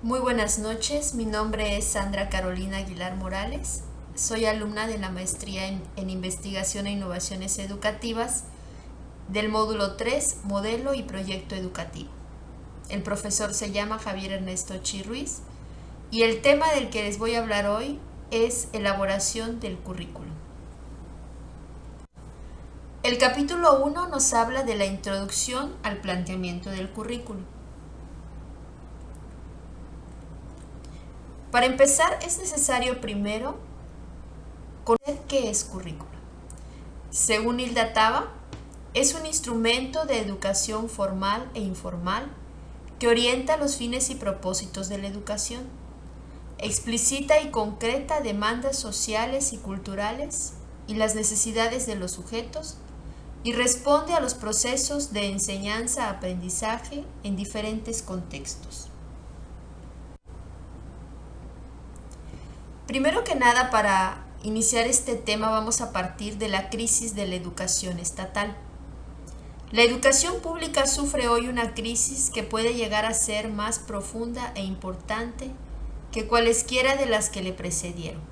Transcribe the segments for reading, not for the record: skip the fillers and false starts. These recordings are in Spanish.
Muy buenas noches, mi nombre es Sandra Carolina Aguilar Morales, soy alumna de la maestría en Investigación e Innovaciones Educativas del módulo 3, Modelo y Proyecto Educativo. El profesor se llama Javier Ernesto Chi Ruiz y el tema del que les voy a hablar hoy es elaboración del currículo. El capítulo 1 nos habla de la introducción al planteamiento del currículo. Para empezar, es necesario primero conocer qué es currículo. Según Hilda Taba, es un instrumento de educación formal e informal que orienta los fines y propósitos de la educación. Explicita y concreta demandas sociales y culturales y las necesidades de los sujetos y responde a los procesos de enseñanza-aprendizaje en diferentes contextos. Primero que nada, para iniciar este tema vamos a partir de la crisis de la educación estatal. La educación pública sufre hoy una crisis que puede llegar a ser más profunda e importante que cualesquiera de las que le precedieron.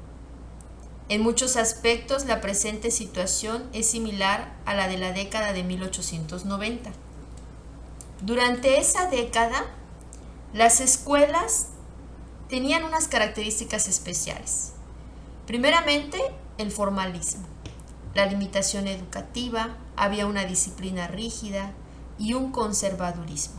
En muchos aspectos, la presente situación es similar a la de la década de 1890. Durante esa década, las escuelas tenían unas características especiales. Primeramente, el formalismo, la limitación educativa, había una disciplina rígida y un conservadurismo.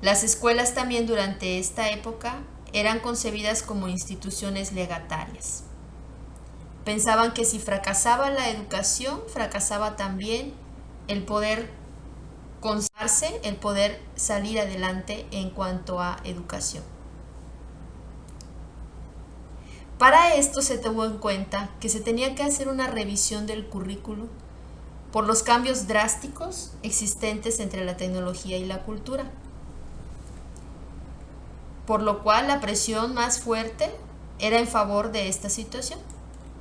Las escuelas también durante esta época eran concebidas como instituciones legatarias. Pensaban que si fracasaba la educación, fracasaba también el poder conservarse, el poder salir adelante en cuanto a educación. Para esto se tuvo en cuenta que se tenía que hacer una revisión del currículo por los cambios drásticos existentes entre la tecnología y la cultura, por lo cual la presión más fuerte era en favor de esta situación.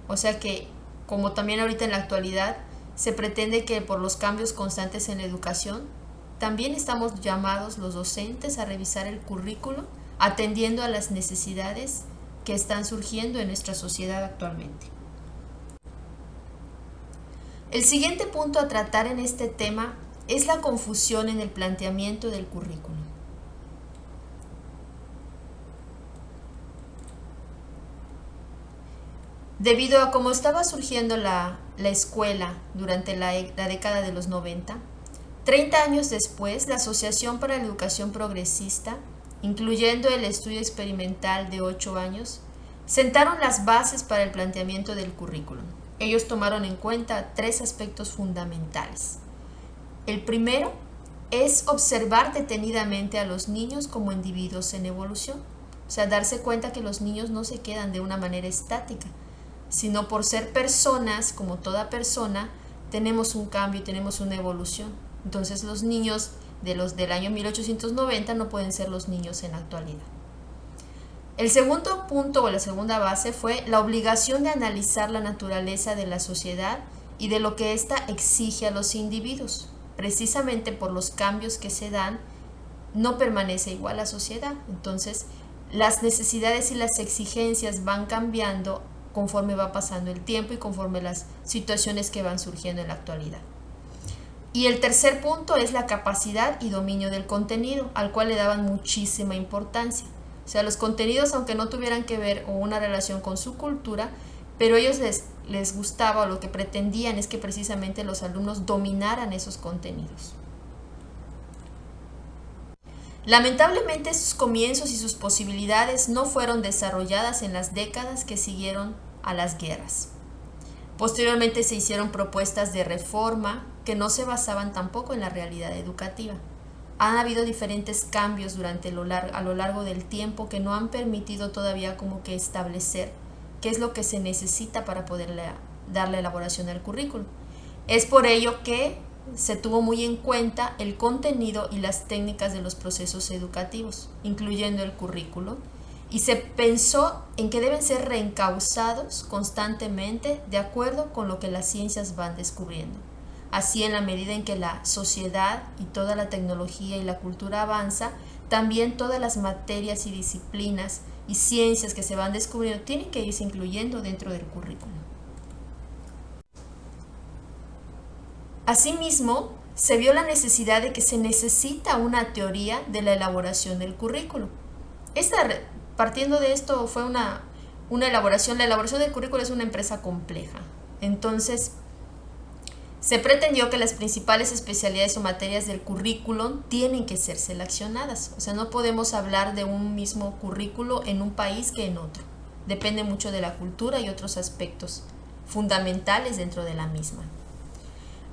O sea que, como también ahorita en la actualidad, se pretende que por los cambios constantes en la educación, también estamos llamados los docentes a revisar el currículo atendiendo a las necesidades que están surgiendo en nuestra sociedad actualmente. El siguiente punto a tratar en este tema es la confusión en el planteamiento del currículo. Debido a cómo estaba surgiendo la escuela durante la década de los 90, 30 años después, la Asociación para la Educación Progresista, incluyendo el estudio experimental de 8 años, sentaron las bases para el planteamiento del currículum. Ellos tomaron en cuenta 3 aspectos fundamentales. El primero es observar detenidamente a los niños como individuos en evolución, o sea, darse cuenta que los niños no se quedan de una manera estática, sino por ser personas, como toda persona, tenemos un cambio y tenemos una evolución. Entonces los niños del año 1890 no pueden ser los niños en la actualidad. El segundo punto o la segunda base fue la obligación de analizar la naturaleza de la sociedad y de lo que ésta exige a los individuos. Precisamente por los cambios que se dan, no permanece igual la sociedad. Entonces, las necesidades y las exigencias van cambiando conforme va pasando el tiempo y conforme las situaciones que van surgiendo en la actualidad. Y el tercer punto es la capacidad y dominio del contenido, al cual le daban muchísima importancia. O sea, los contenidos, aunque no tuvieran que ver o una relación con su cultura, pero a ellos les gustaba, o lo que pretendían es que precisamente los alumnos dominaran esos contenidos. Lamentablemente, sus comienzos y sus posibilidades no fueron desarrolladas en las décadas que siguieron a las guerras. Posteriormente se hicieron propuestas de reforma que no se basaban tampoco en la realidad educativa. Han habido diferentes cambios a lo largo del tiempo que no han permitido todavía como que establecer qué es lo que se necesita para poder dar la elaboración del currículum. Es por ello que se tuvo muy en cuenta el contenido y las técnicas de los procesos educativos, incluyendo el currículo, y se pensó en que deben ser reencausados constantemente de acuerdo con lo que las ciencias van descubriendo. Así, en la medida en que la sociedad y toda la tecnología y la cultura avanza, también todas las materias y disciplinas y ciencias que se van descubriendo tienen que irse incluyendo dentro del currículo. Asimismo, se vio la necesidad de que se necesita una teoría de la elaboración del currículo. Partiendo de esto fue una elaboración. La elaboración del currículo es una empresa compleja. Entonces, se pretendió que las principales especialidades o materias del currículo tienen que ser seleccionadas. O sea, no podemos hablar de un mismo currículo en un país que en otro. Depende mucho de la cultura y otros aspectos fundamentales dentro de la misma.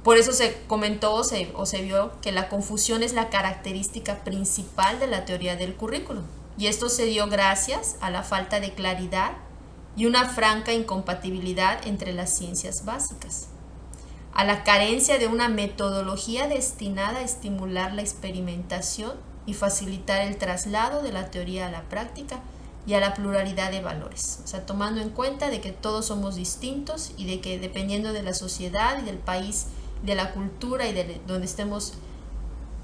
Por eso se comentó o se vio que la confusión es la característica principal de la teoría del currículo. Y esto se dio gracias a la falta de claridad y una franca incompatibilidad entre las ciencias básicas, a la carencia de una metodología destinada a estimular la experimentación y facilitar el traslado de la teoría a la práctica y a la pluralidad de valores. O sea, tomando en cuenta de que todos somos distintos y de que dependiendo de la sociedad y del país, de la cultura y de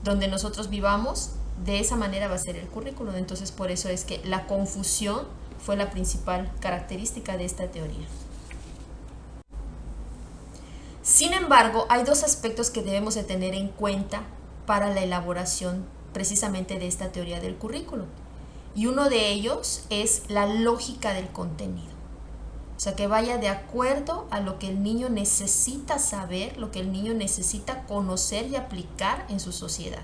donde nosotros vivamos, de esa manera va a ser el currículo. Entonces, por eso es que la confusión fue la principal característica de esta teoría. Sin embargo, hay dos aspectos que debemos de tener en cuenta para la elaboración precisamente de esta teoría del currículo. Y uno de ellos es la lógica del contenido. O sea, que vaya de acuerdo a lo que el niño necesita saber, lo que el niño necesita conocer y aplicar en su sociedad.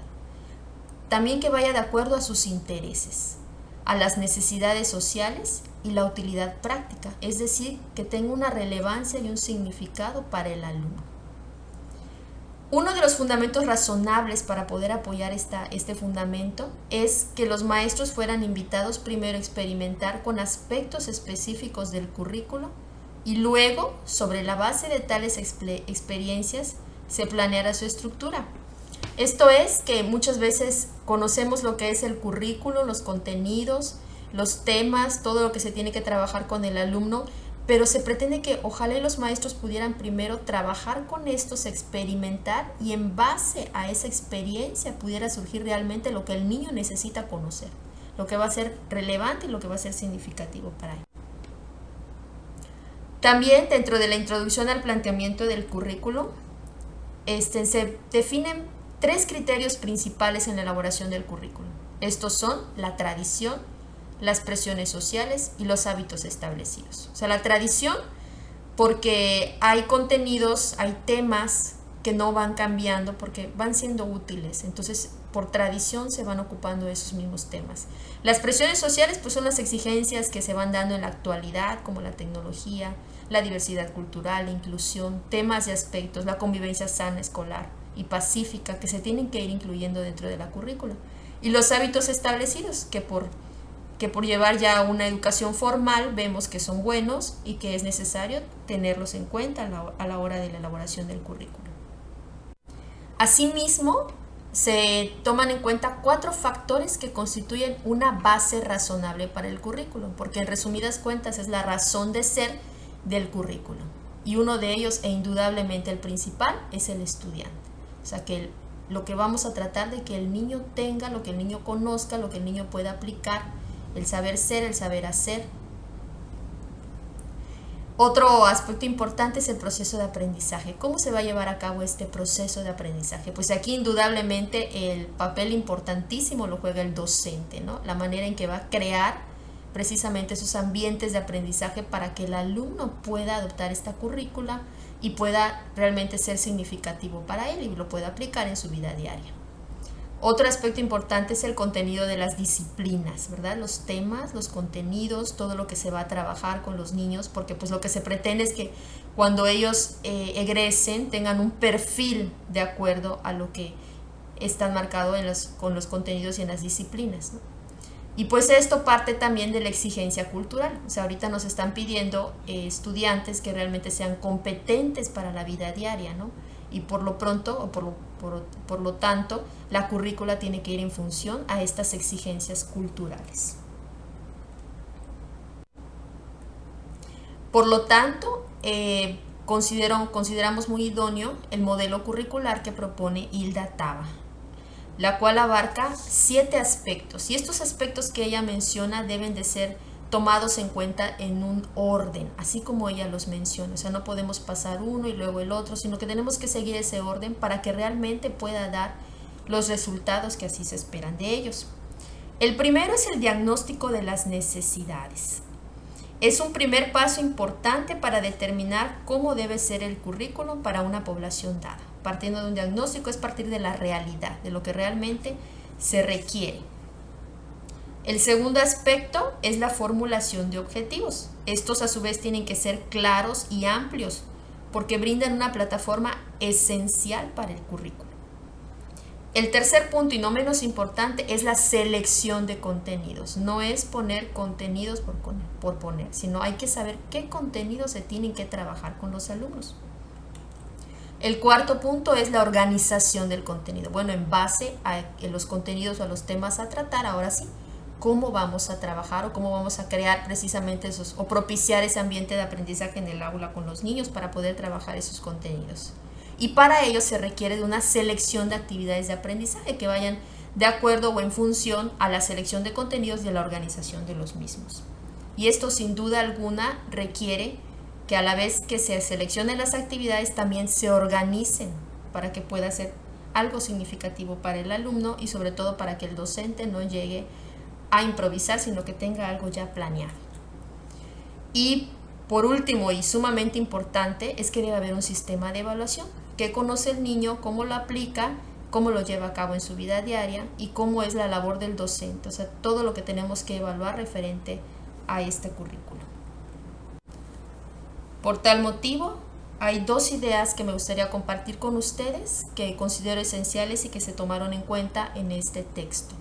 También que vaya de acuerdo a sus intereses, a las necesidades sociales y la utilidad práctica, es decir, que tenga una relevancia y un significado para el alumno. Uno de los fundamentos razonables para poder apoyar este fundamento es que los maestros fueran invitados primero a experimentar con aspectos específicos del currículo y luego, sobre la base de tales experiencias, se planeara su estructura. Esto es que muchas veces conocemos lo que es el currículo, los contenidos, los temas, todo lo que se tiene que trabajar con el alumno, pero se pretende que ojalá los maestros pudieran primero trabajar con estos, experimentar y en base a esa experiencia pudiera surgir realmente lo que el niño necesita conocer, lo que va a ser relevante y lo que va a ser significativo para él. También dentro de la introducción al planteamiento del currículo, se definen 3 criterios principales en la elaboración del currículo. Estos son la tradición, las presiones sociales y los hábitos establecidos. O sea, la tradición, porque hay contenidos, hay temas que no van cambiando porque van siendo útiles. Entonces, por tradición se van ocupando esos mismos temas. Las presiones sociales, pues son las exigencias que se van dando en la actualidad, como la tecnología, la diversidad cultural, la inclusión, temas y aspectos, la convivencia sana escolar y pacífica que se tienen que ir incluyendo dentro de la currícula. Y los hábitos establecidos, que por llevar ya una educación formal vemos que son buenos y que es necesario tenerlos en cuenta a la hora de la elaboración del currículo. Asimismo, se toman en cuenta 4 factores que constituyen una base razonable para el currículo, porque en resumidas cuentas es la razón de ser del currículo. Y uno de ellos, e indudablemente el principal, es el estudiante. O sea, que lo que vamos a tratar de que el niño tenga, lo que el niño conozca, lo que el niño pueda aplicar, el saber ser, el saber hacer. Otro aspecto importante es el proceso de aprendizaje. ¿Cómo se va a llevar a cabo este proceso de aprendizaje? Pues aquí indudablemente el papel importantísimo lo juega el docente, ¿no? La manera en que va a crear precisamente esos ambientes de aprendizaje para que el alumno pueda adoptar esta currícula y pueda realmente ser significativo para él y lo pueda aplicar en su vida diaria. Otro aspecto importante es el contenido de las disciplinas, ¿verdad? Los temas, los contenidos, todo lo que se va a trabajar con los niños, porque pues lo que se pretende es que cuando ellos egresen tengan un perfil de acuerdo a lo que están marcado con los contenidos y en las disciplinas, ¿no? Y pues esto parte también de la exigencia cultural. O sea, ahorita nos están pidiendo estudiantes que realmente sean competentes para la vida diaria, ¿no? Y por lo pronto, o por lo tanto, la currícula tiene que ir en función a estas exigencias culturales. Por lo tanto, consideramos muy idóneo el modelo curricular que propone Hilda Taba, la cual abarca 7 aspectos, y estos aspectos que ella menciona deben de ser tomados en cuenta en un orden, así como ella los menciona. O sea, no podemos pasar uno y luego el otro, sino que tenemos que seguir ese orden para que realmente pueda dar los resultados que así se esperan de ellos. El primero es el diagnóstico de las necesidades. Es un primer paso importante para determinar cómo debe ser el currículum para una población dada. Partiendo de un diagnóstico es partir de la realidad, de lo que realmente se requiere. El segundo aspecto es la formulación de objetivos. Estos a su vez tienen que ser claros y amplios porque brindan una plataforma esencial para el currículo. El tercer punto y no menos importante es la selección de contenidos. No es poner contenidos por poner, sino hay que saber qué contenidos se tienen que trabajar con los alumnos. El cuarto punto es la organización del contenido. Bueno, en base a los contenidos o a los temas a tratar, ahora sí, cómo vamos a trabajar o cómo vamos a crear precisamente esos o propiciar ese ambiente de aprendizaje en el aula con los niños para poder trabajar esos contenidos. Y para ello se requiere de una selección de actividades de aprendizaje que vayan de acuerdo o en función a la selección de contenidos y a la organización de los mismos. Y esto sin duda alguna requiere que a la vez que se seleccionen las actividades también se organicen para que pueda ser algo significativo para el alumno y sobre todo para que el docente no llegue a improvisar, sino que tenga algo ya planeado. Y por último y sumamente importante es que debe haber un sistema de evaluación que conoce el niño, cómo lo aplica, cómo lo lleva a cabo en su vida diaria y cómo es la labor del docente, o sea, todo lo que tenemos que evaluar referente a este currículo. Por tal motivo, hay 2 ideas que me gustaría compartir con ustedes que considero esenciales y que se tomaron en cuenta en este texto.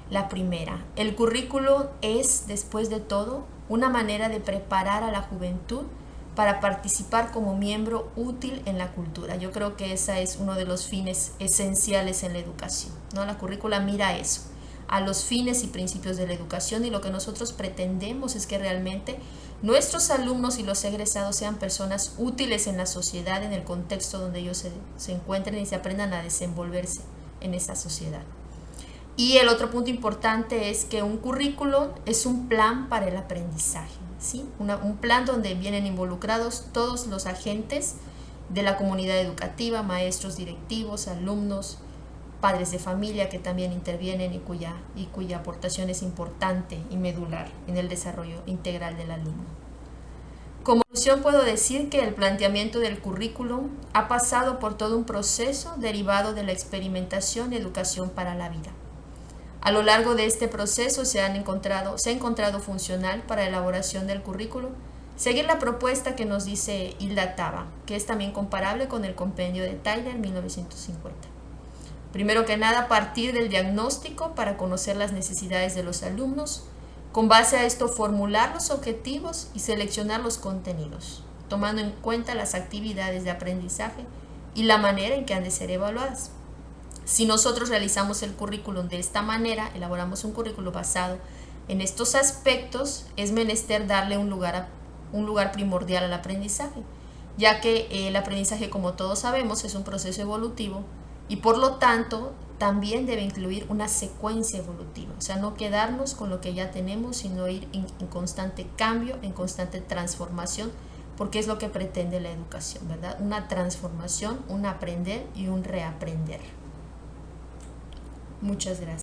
La primera, el currículo es, después de todo, una manera de preparar a la juventud para participar como miembro útil en la cultura. Yo creo que ese es uno de los fines esenciales en la educación, ¿no? La currícula mira eso, a los fines y principios de la educación, y lo que nosotros pretendemos es que realmente nuestros alumnos y los egresados sean personas útiles en la sociedad, en el contexto donde ellos se encuentren y se aprendan a desenvolverse en esa sociedad. Y el otro punto importante es que un currículum es un plan para el aprendizaje, ¿sí? Un plan donde vienen involucrados todos los agentes de la comunidad educativa, maestros, directivos, alumnos, padres de familia que también intervienen y cuya aportación es importante y medular en el desarrollo integral del alumno. Como conclusión puedo decir que el planteamiento del currículum ha pasado por todo un proceso derivado de la experimentación y educación para la vida. A lo largo de este proceso se ha encontrado funcional para la elaboración del currículo seguir la propuesta que nos dice Hilda Taba, que es también comparable con el compendio de Tyler 1950. Primero que nada, partir del diagnóstico para conocer las necesidades de los alumnos, con base a esto formular los objetivos y seleccionar los contenidos, tomando en cuenta las actividades de aprendizaje y la manera en que han de ser evaluadas. Si nosotros realizamos el currículum de esta manera, elaboramos un currículo basado en estos aspectos, es menester darle un lugar primordial al aprendizaje, ya que el aprendizaje, como todos sabemos, es un proceso evolutivo y por lo tanto también debe incluir una secuencia evolutiva, o sea, no quedarnos con lo que ya tenemos, sino ir en constante cambio, en constante transformación, porque es lo que pretende la educación, ¿verdad? Una transformación, un aprender y un reaprender. Muchas gracias.